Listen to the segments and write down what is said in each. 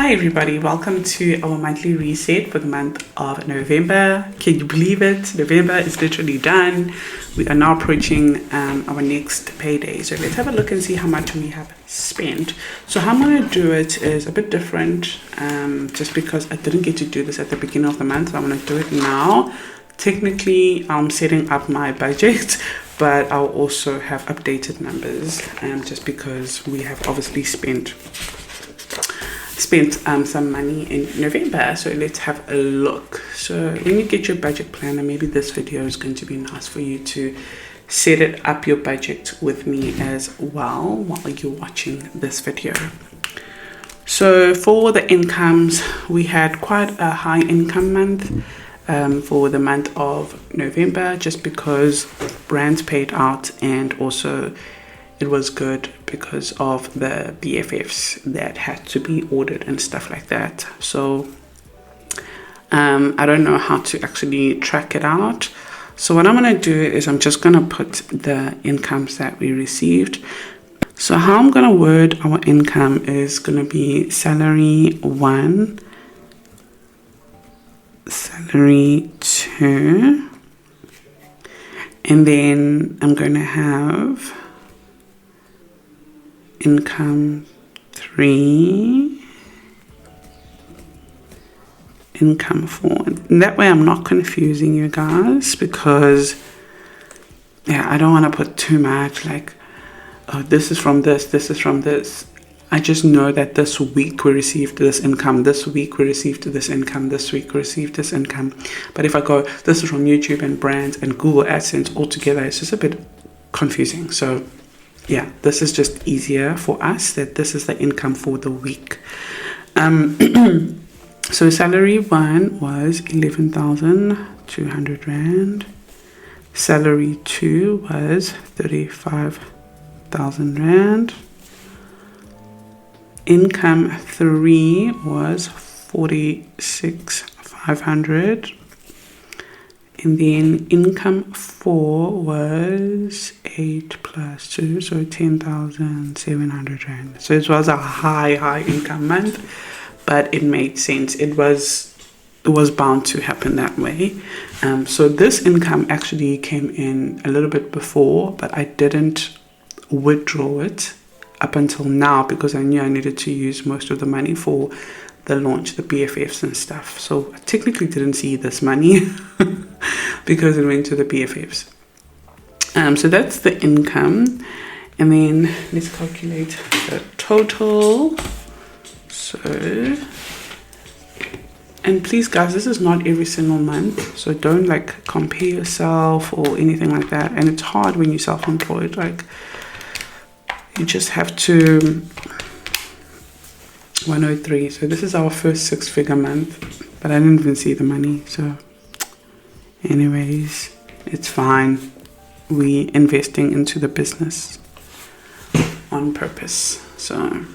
Hi everybody, welcome to our monthly reset for the month of November. Can you believe it? November is literally done. We are now approaching our next payday. So let's have a look and see how much we have spent. So how I'm going to do it is a bit different, just because I didn't get to do this at the beginning of the month. So I'm going to do it now. Technically, I'm setting up my budget, but I'll also have updated numbers, just because we have obviously spent some money in November. So let's have a look. So when you get your budget planner, maybe this video is going to be nice for you to set it up your budget with me as well while you're watching this video. So for the incomes, we had quite a high income month for the month of November, just because brands paid out, and also it was good because of the BFFs that had to be ordered and stuff like that. So I don't know how to actually track it out. So what I'm going to do is I'm just going to put the incomes that we received. So how I'm going to word our income is going to be salary 1, salary 2, and then I'm going to have income 3, income 4. And that way I'm not confusing you guys, because I don't want to put too much like, oh, this is from this, this is from this. I just know that this week we received this income, this week we received this income, this week we received this income. But if I go, this is from YouTube and brands and Google AdSense all together, it's just a bit confusing. So yeah, this is just easier for us, that this is the income for the week. So salary 1 was 11,200 Rand. Salary 2 was 35,000 Rand. Income 3 was 46,500. And then income 4 was 8 plus 2, so 10,700 Rand. So it was a high income month, but it made sense. It was bound to happen that way. So this income actually came in a little bit before, but I didn't withdraw it up until now because I knew I needed to use most of the money for the launch, the BFFs and stuff. So I technically didn't see this money because it went to the BFFs. So that's the income. And then let's calculate the total. So, and please guys, this is not every single month. So don't like compare yourself or anything like that. And it's hard when you're self-employed. Like, you just have to 103. So this is our first 6-figure month, but I didn't even see the money. So anyways, it's fine. We investing into the business on purpose. So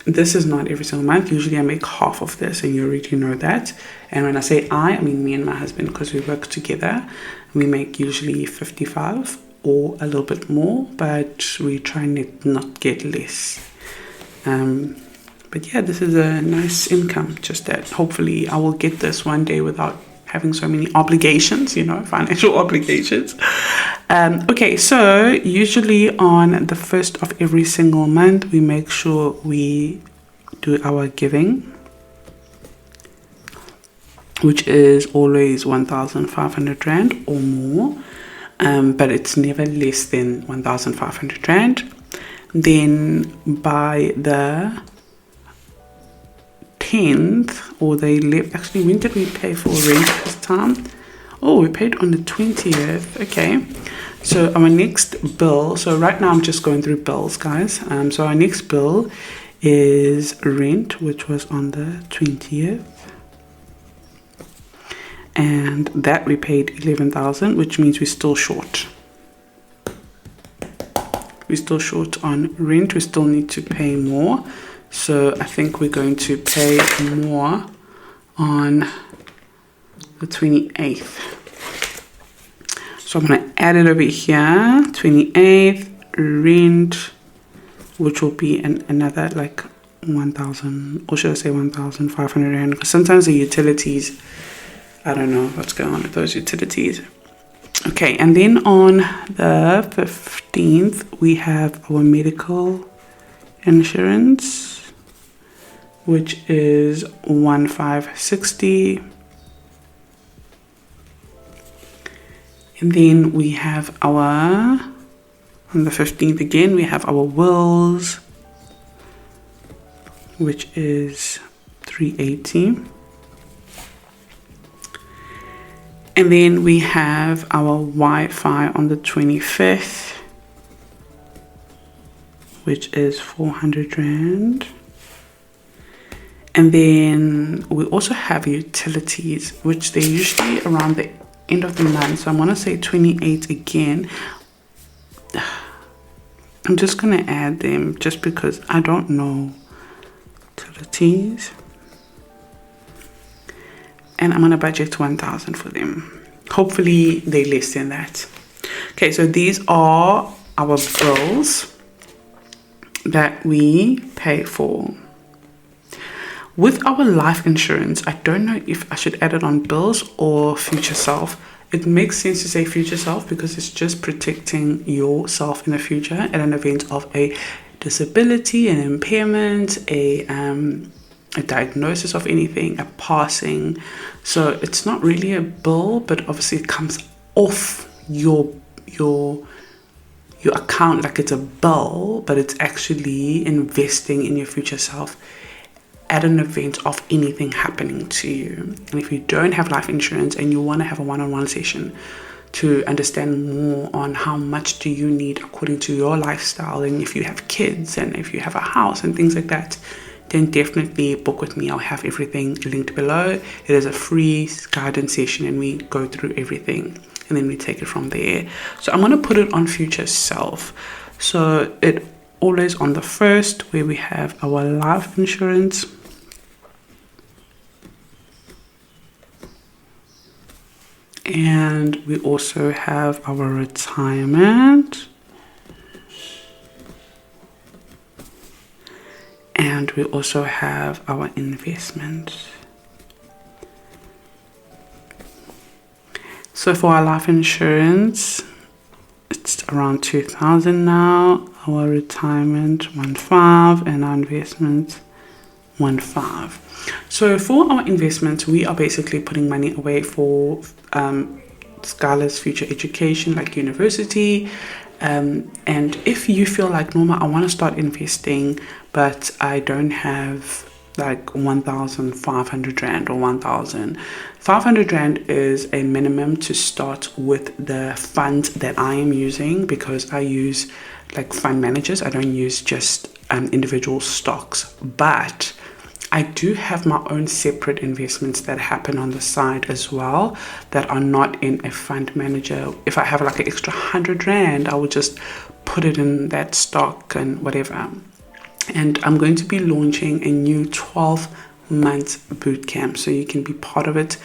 this is not every single month. Usually I make half of this, and you already know that. And when I say I mean me and my husband, because we work together. We make usually 55 or a little bit more, but we try not get less. But yeah, this is a nice income. Just that hopefully I will get this one day without having so many obligations, financial obligations. Okay, so usually on the first of every single month, we make sure we do our giving, which is always 1,500 Rand or more. But it's never less than 1,500 Rand. Then by the 10th or the 11th, actually, when did we pay for rent this time? Oh, we paid on the 20th. Okay, so our next bill, so right now I'm just going through bills, guys. So our next bill is rent, which was on the 20th. And that we paid 11,000, which means we're still short. We're still short on rent. We still need to pay more. So I think we're going to pay more on the 28th. So I'm going to add it over here. 28th rent, which will be another like 1,000, or should I say 1,500 rand? Because sometimes the utilities, I don't know what's going on with those utilities. Okay, and then on the 15th, we have our medical insurance, which is 1,560. And then we have on the 15th again, we have our wills, which is 380. And then we have our Wi-Fi on the 25th, which is 400 rand. And then we also have utilities, which they're usually around the end of the month. So I'm going to say 28 again. I'm just going to add them just because I don't know utilities. And I'm going to budget 1,000 for them. Hopefully they're less than that. Okay, so these are our bills that we pay for. With our life insurance, I don't know if I should add it on bills or future self. It makes sense to say future self because it's just protecting yourself in the future at an event of a disability, an impairment, a diagnosis of anything, a passing. So it's not really a bill, but obviously it comes off your account like it's a bill, but it's actually investing in your future self at an event of anything happening to you. And if you don't have life insurance and you want to have a one-on-one session to understand more on how much do you need according to your lifestyle, and if you have kids and if you have a house and things like that, then definitely book with me. I'll have everything linked below. It is a free guidance session and we go through everything and then we take it from there. So I'm going to put it on future self. So it always on the first, where we have our life insurance. And we also have our retirement. And we also have our investments. So for our life insurance, it's around 2,000 now. Our retirement 1,500 and our investments 1,500. So for our investments, we are basically putting money away for Skylar's future education, like university. And if you feel like, Norma, I want to start investing, but I don't have like 1,500 rand or 1,500 rand is a minimum to start with the fund that I am using, because I use like fund managers. I don't use just individual stocks, but I do have my own separate investments that happen on the side as well that are not in a fund manager. If I have like an extra 100 rand, I will just put it in that stock and whatever. And I'm going to be launching a new 12-month bootcamp, so you can be part of it.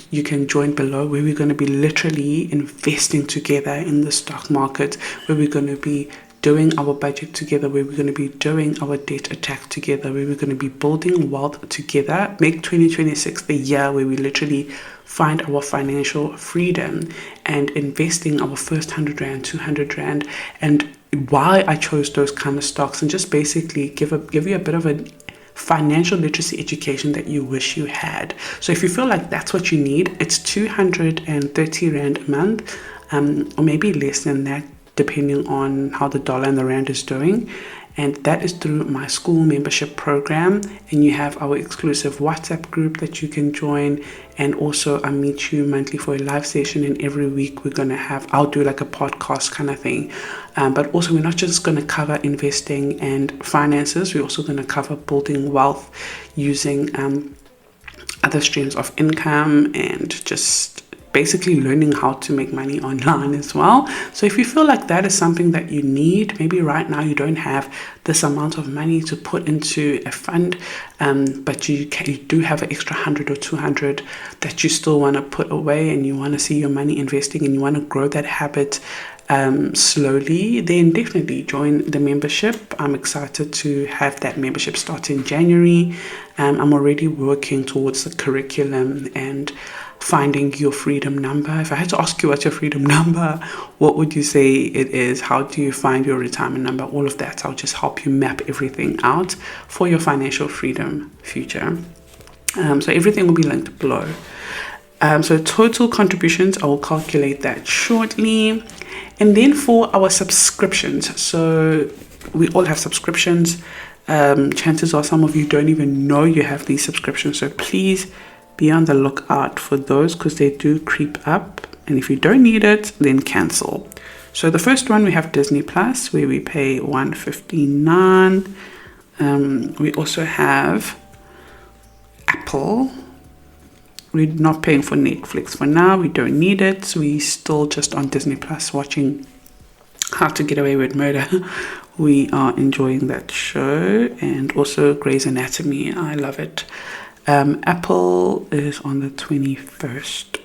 You can join below, where we're going to be literally investing together in the stock market, where we're going to be doing our budget together, where we're going to be doing our debt attack together, where we're going to be building wealth together. Make 2026 the year where we literally find our financial freedom and investing our first 100 rand, 200 rand, and why I chose those kind of stocks, and just basically give you a bit of a financial literacy education that you wish you had. So if you feel like that's what you need, it's 230 rand a month, or maybe less than that, depending on how the dollar and the rand is doing. And that is through my school membership program. And you have our exclusive WhatsApp group that you can join. And also I meet you monthly for a live session. And every week I'll do like a podcast kind of thing. But also we're not just going to cover investing and finances. We're also going to cover building wealth using other streams of income, and just basically learning how to make money online as well. So if you feel like that is something that you need, maybe right now you don't have this amount of money to put into a fund, but you do have an extra 100 or 200 that you still want to put away, and you want to see your money investing and you want to grow that habit, slowly, then definitely join the membership. I'm excited to have that membership start in January. I'm already working towards the curriculum and finding your freedom number. If I had to ask you what's your freedom number, what would you say it is? How do you find your retirement number? All of that. I'll just help you map everything out for your financial freedom future. So everything will be linked below. So total contributions, I will calculate that shortly. And then for our subscriptions, so we all have subscriptions. Chances are some of you don't even know you have these subscriptions. So please be on the lookout for those, because they do creep up. And if you don't need it, then cancel. So the first one, we have Disney Plus, where we pay $159. We also have Apple. We're not paying for Netflix for now. We don't need it. We're still just on Disney Plus watching How to Get Away with Murder. We are enjoying that show. And also Grey's Anatomy. I love it. Apple is on the 21st.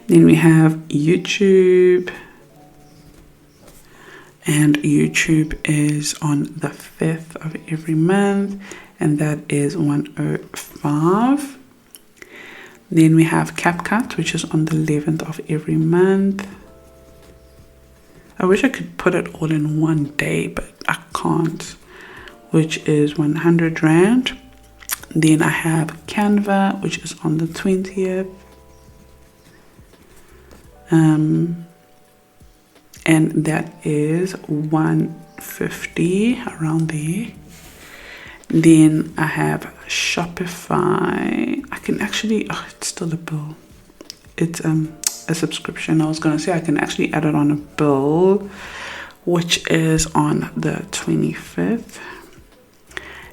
Then we have YouTube. And YouTube is on the 5th of every month. And that is $105. Then we have CapCut, which is on the 11th of every month. I wish I could put it all in one day, but I can't, which is 100 Rand. Then I have Canva, which is on the 20th. And that is 150, around there. Then I have Shopify. I can actually, it's still a bill. It's a subscription. I was going to say I can actually add it on a bill, which is on the 25th.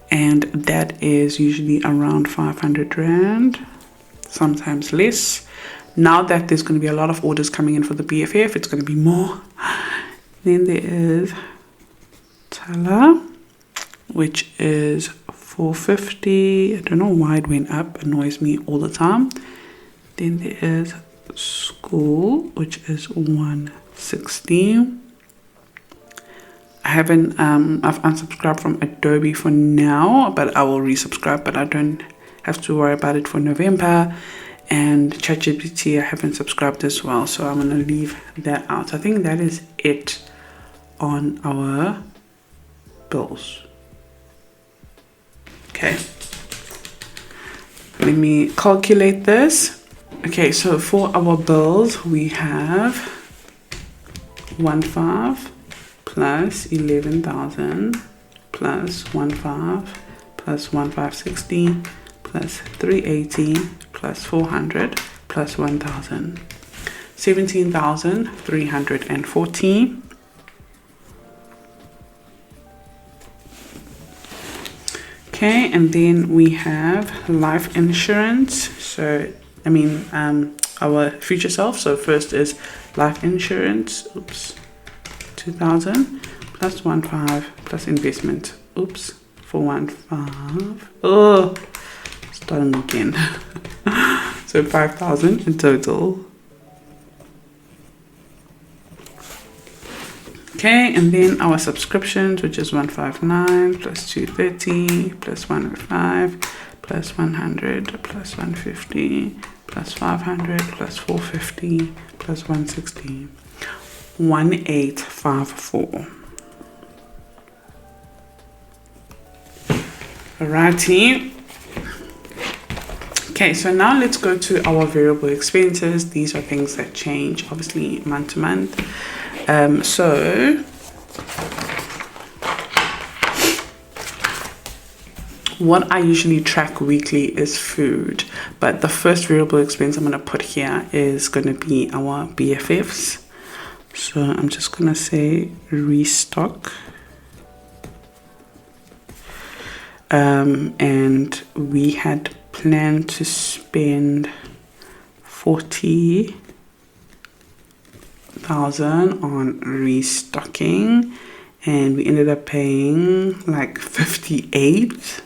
And that is usually around 500 Rand, sometimes less. Now that there's going to be a lot of orders coming in for the BFF, it's going to be more. Then there is Tala, which is $450. I don't know why it went up. It annoys me all the time. Then there is School, which is $160. I've unsubscribed from Adobe for now, but I will resubscribe, but I don't have to worry about it for November. And ChatGPT, I haven't subscribed as well, so I'm going to leave that out. I think that is it on our bills. Okay, let me calculate this. Okay, so for our bills, we have 1.5 plus 11,000 plus 1.5 plus 1,560 plus 380 plus 400 plus 1,000, 17,340. Okay, and then we have life insurance. So, our future self. So first is life insurance. 2,000 plus 1.5 plus investment. 415. Oh, starting again. So 5,000 in total. Okay, and then our subscriptions, which is 159 plus 230 plus 105 plus 100 plus 150 plus 500 plus 450 plus 160. 1854. Alrighty. Okay, so now let's go to our variable expenses. These are things that change, obviously, month to month. So what I usually track weekly is food, but the first variable expense I'm going to put here is going to be our BFFs. So I'm just going to say restock. And we had planned to spend 40,000 on restocking, and we ended up paying like 58,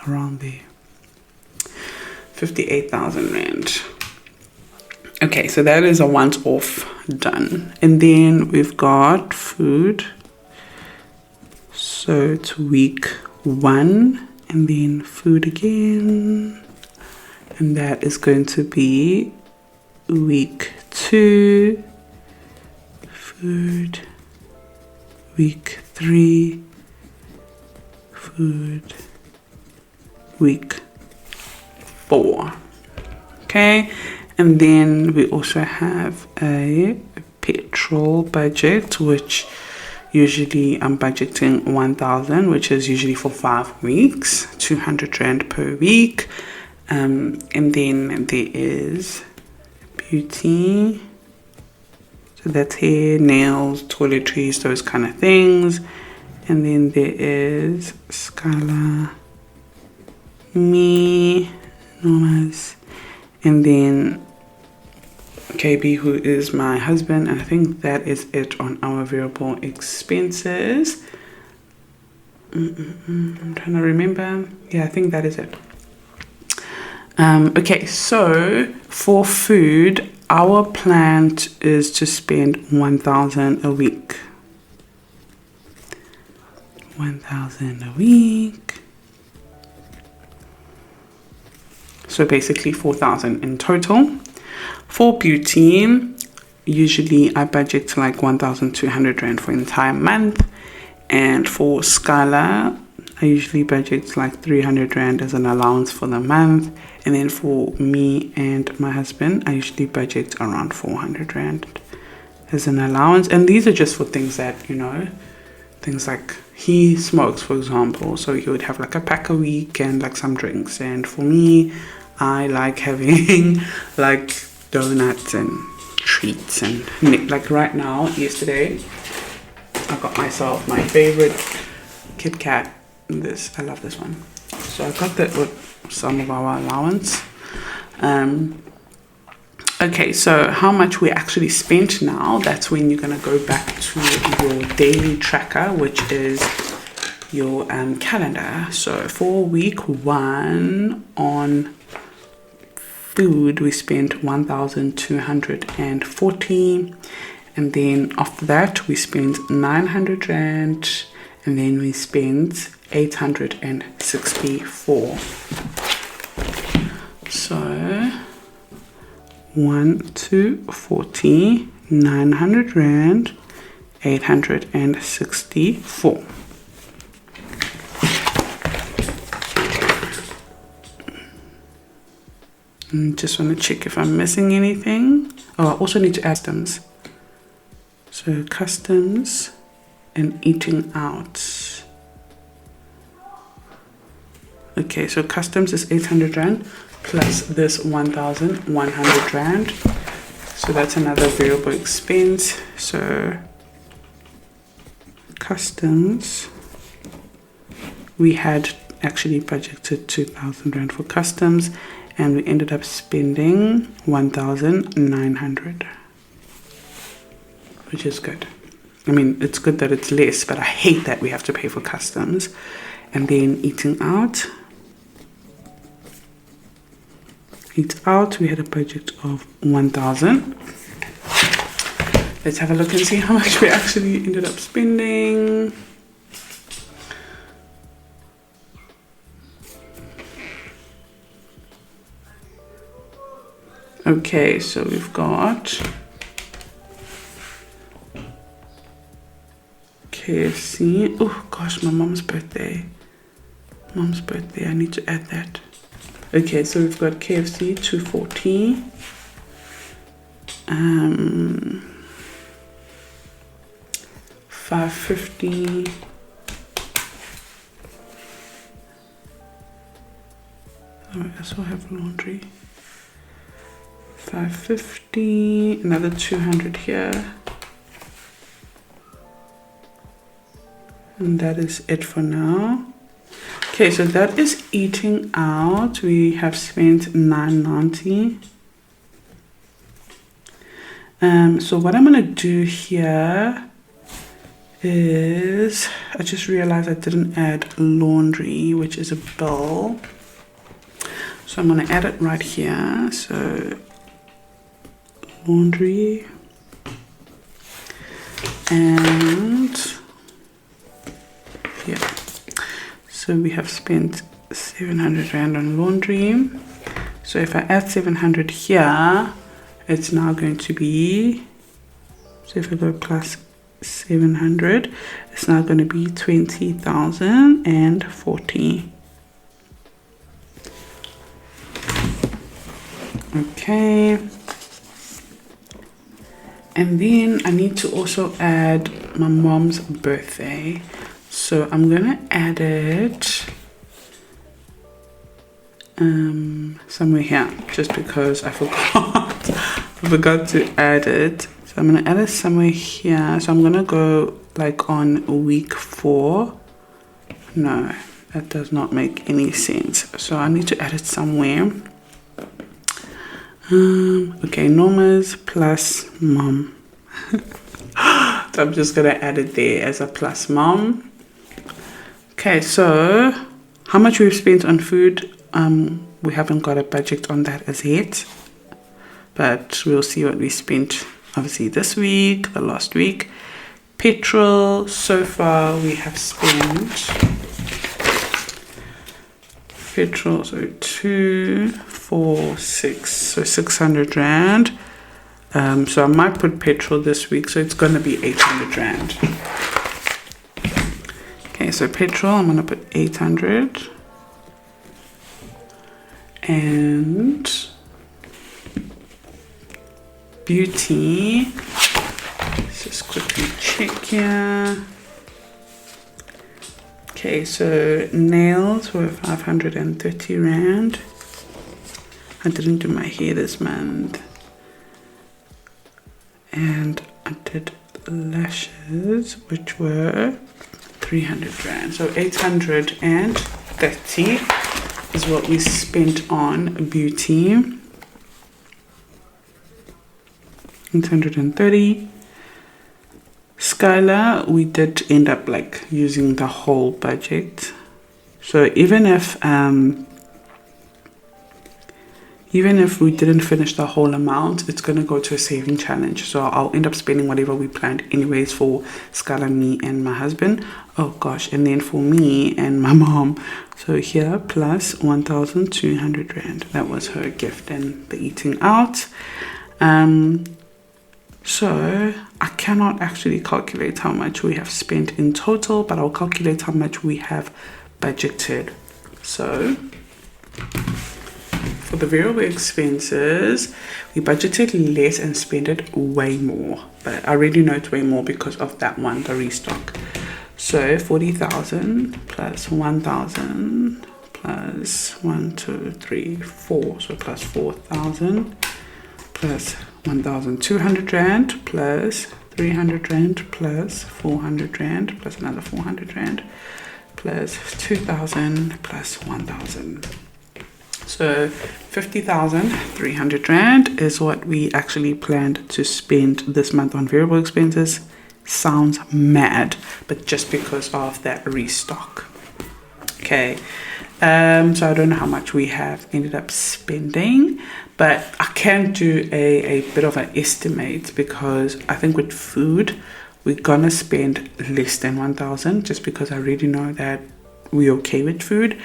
around there, 58,000 Rand. Okay, so that is a once off done. And then we've got food. So it's week 1 and then food again. And that is going to be week 2, food, week 3, food, week 4. Okay, and then we also have a petrol budget, which usually I'm budgeting 1,000, which is usually for 5 weeks, 200 Rand per week. And then there is beauty, so that's hair, nails, toiletries, those kind of things. And then there is Scala, me, Nomaz, and then KB, who is my husband. And I think that is it on our variable expenses. I'm trying to remember. Yeah, I think that is it. Okay, so for food, our plan is to spend 1,000 a week. 1,000 a week. So basically 4,000 in total. For beauty, usually I budget like 1,200 Rand for the entire month. And for Scala, I usually budget like 300 Rand as an allowance for the month. And then for me and my husband, I usually budget around 400 Rand as an allowance. And these are just for things that, you know, things like he smokes, for example. So he would have like a pack a week and like some drinks. And for me, I like having like donuts and treats. And like right now, yesterday, I got myself my favorite Kit Kat. This, I love this one. So I got that with some of our allowance. Okay, so how much we actually spent now, that's when you're going to go back to your daily tracker, which is your calendar. So for week 1 on food, we spent 1,240. And then after that, we spent 900 Rand. And then we spent 864. So 1,240, 900 Rand, 864. Just want to check if I'm missing anything. Oh, I also need to add customs. So customs and eating out. Okay, so customs is 800 Rand plus this 1,100 Rand. So that's another variable expense. So customs, we had actually budgeted 2,000 Rand for customs, and we ended up spending 1,900, which is good. I mean, it's good that it's less, but I hate that we have to pay for customs. And then eating out. Eat out, we had a budget of 1,000. Let's have a look and see how much we actually ended up spending. Okay, so we've got KFC. Oh gosh, my mom's birthday. Mom's birthday, I need to add that. Okay, so we've got KFC 240. 550. Oh, I also have laundry. 550, another 200 here. And that is it for now. Okay, so that is eating out. We have spent 990. So what I'm gonna do here is, I just realized I didn't add laundry, which is a bill. So I'm gonna add it right here. So laundry. And yeah, so we have spent 700 rand on laundry. So if I add 700 here, it's now going to be, so if I go plus 700, it's now going to be 20,040. Okay. And then I need to also add my mom's birthday. So I'm going to add it somewhere here, just because I forgot to add it. So I'm going to add it somewhere here. So I'm going to go like on week 4. No, that does not make any sense. So I need to add it somewhere. Okay, Noma's plus mom. So I'm just going to add it there as a plus mom. Okay, so how much we've spent on food, we haven't got a budget on that as yet, but we'll see what we spent obviously this week, the last week. Petrol, so far we have spent petrol, so 2, 4, 6, so 600 rand. So I might put petrol this week, so it's going to be 800 rand. Okay, so petrol, I'm going to put 800. And beauty, let's just quickly check here. Okay, so nails were 530 rand. I didn't do my hair this month. And I did lashes, which were 300 rand. So 830 is what we spent on beauty. 830. Skylar, we did end up like using the whole budget. So even if we didn't finish the whole amount, it's going to go to a saving challenge. So I'll end up spending whatever we planned anyways for Skylar, me, and my husband. Oh gosh, and then for me and my mom. So here, plus 1,200 rand. That was her gift and the eating out. So I cannot actually calculate how much we have spent in total, but I'll calculate how much we have budgeted. So for the variable expenses, we budgeted less and spent it way more. But I already know it's way more because of that one, the restock. So 40,000 plus 1,000 plus 1, 2, 3, 4. So plus 4,000 plus 1,200 rand plus 300 rand plus 400 rand plus another 400 rand plus 2,000 plus 1,000. So 50,300 rand is what we actually planned to spend this month on variable expenses. Sounds mad, but just because of that restock. Okay, so I don't know how much we have ended up spending, but I can do a bit of an estimate, because I think with food we're gonna spend less than 1,000, just because I already know that we're okay with food.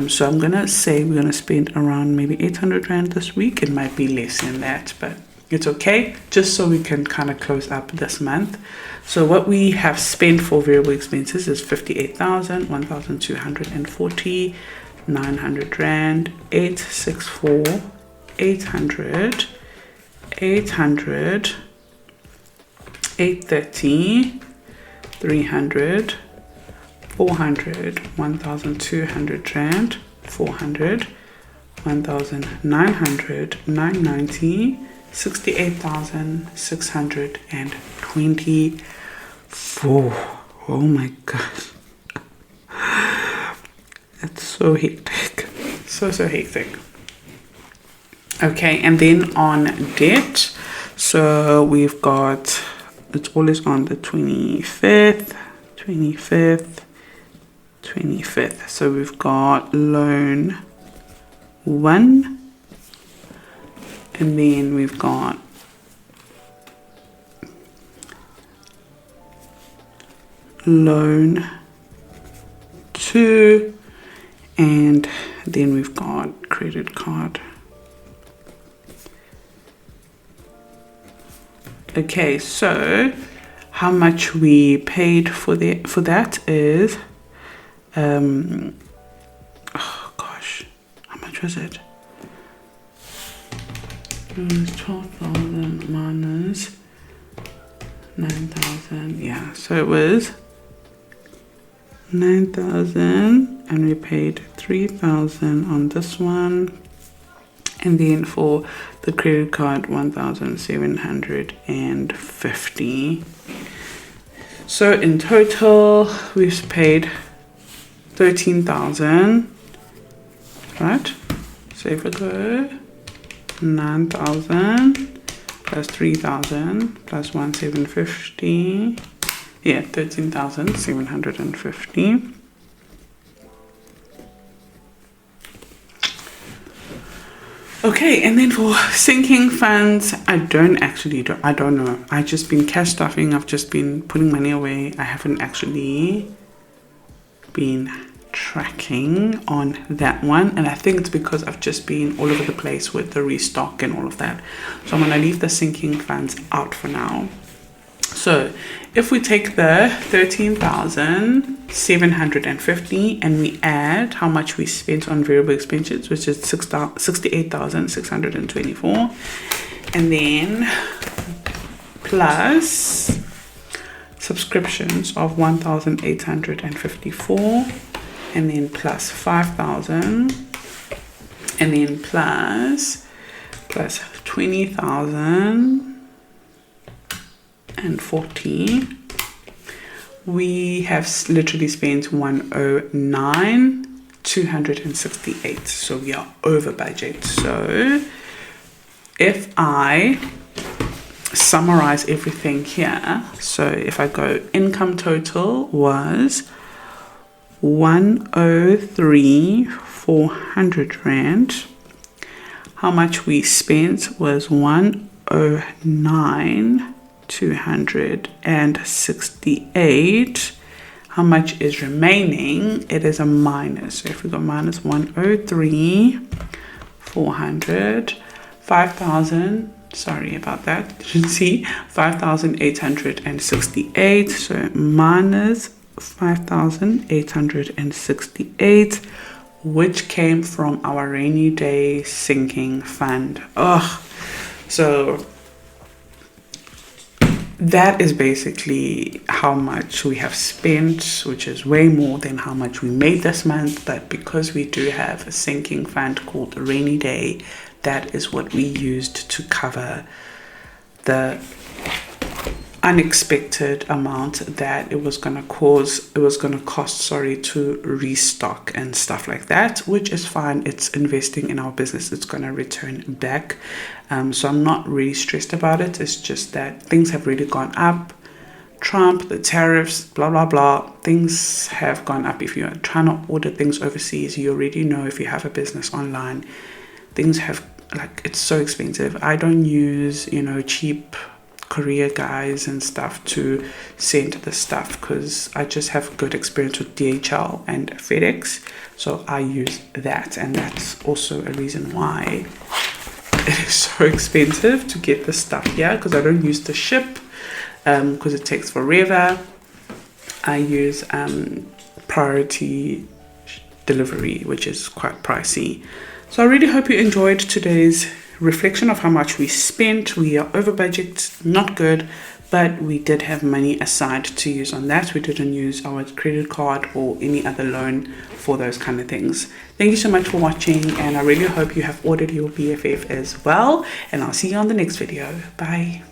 So I'm gonna say we're gonna spend around maybe 800 rand this week. It might be less than that, but it's okay, just so we can kind of close up this month. So what we have spent for variable expenses is 58,000, 1,240, 900 rand, 864, 800, 800, 830, 300, 400, 1,200 rand, 400, 1,900, 990, 68,624. Oh my gosh, it's so hectic, so hectic. Okay, and then on debt, so we've got, it's always on the 25th. So we've got loan 1, and then we've got loan 2, and then we've got credit card. Okay, so how much we paid for that is oh gosh, how much was it? 12,000 minus 9,000. Yeah, so it was 9,000, and we paid 3,000 on this one, and then for the credit card 1,750. So in total we've paid 13,000, right? So if we go 9,000 plus 3,000 plus 1,750, yeah, 13,750. Okay, and then for sinking funds, I don't know. I've just been cash stuffing. I've just been putting money away. I haven't actually been tracking on that one, and I think it's because I've just been all over the place with the restock and all of that. So I'm gonna leave the sinking funds out for now. So if we take the 13,750 and we add how much we spent on variable expenses, which is 68,624, and then plus subscriptions of 1,854, and then plus 5,000, and then plus 20,040, we have literally spent 109,268. So we are over budget. So if I summarize everything here, so if I go, income total was 103,400 rand. How much we spent was 109,268. How much is remaining? It is a minus. So if we go minus 103,400, 5,000. Sorry about that. You can see 5,868. So minus 5,868, which came from our rainy day sinking fund. So that is basically how much we have spent, which is way more than how much we made this month. But because we do have a sinking fund called rainy day, that is what we used to cover the unexpected amount that it was going to cost to restock and stuff like that, which is fine. It's investing in our business. It's going to return back. So I'm not really stressed about it. It's just that things have really gone up. Trump, the tariffs, blah blah blah, things have gone up. If you're trying to order things overseas, you already know, if you have a business online, things have, like, it's so expensive. I don't use, cheap courier guys and stuff to send the stuff, because I just have good experience with DHL and FedEx, so I use that. And that's also a reason why it is so expensive to get the stuff here, because I don't use the ship, because it takes forever. I use priority delivery, which is quite pricey. So I really hope you enjoyed today's reflection of how much we spent. We are over budget, not good, but we did have money aside to use on that. We didn't use our credit card or any other loan for those kind of things. Thank you so much for watching, and I really hope you have ordered your BFF as well, and I'll see you on the next video. Bye.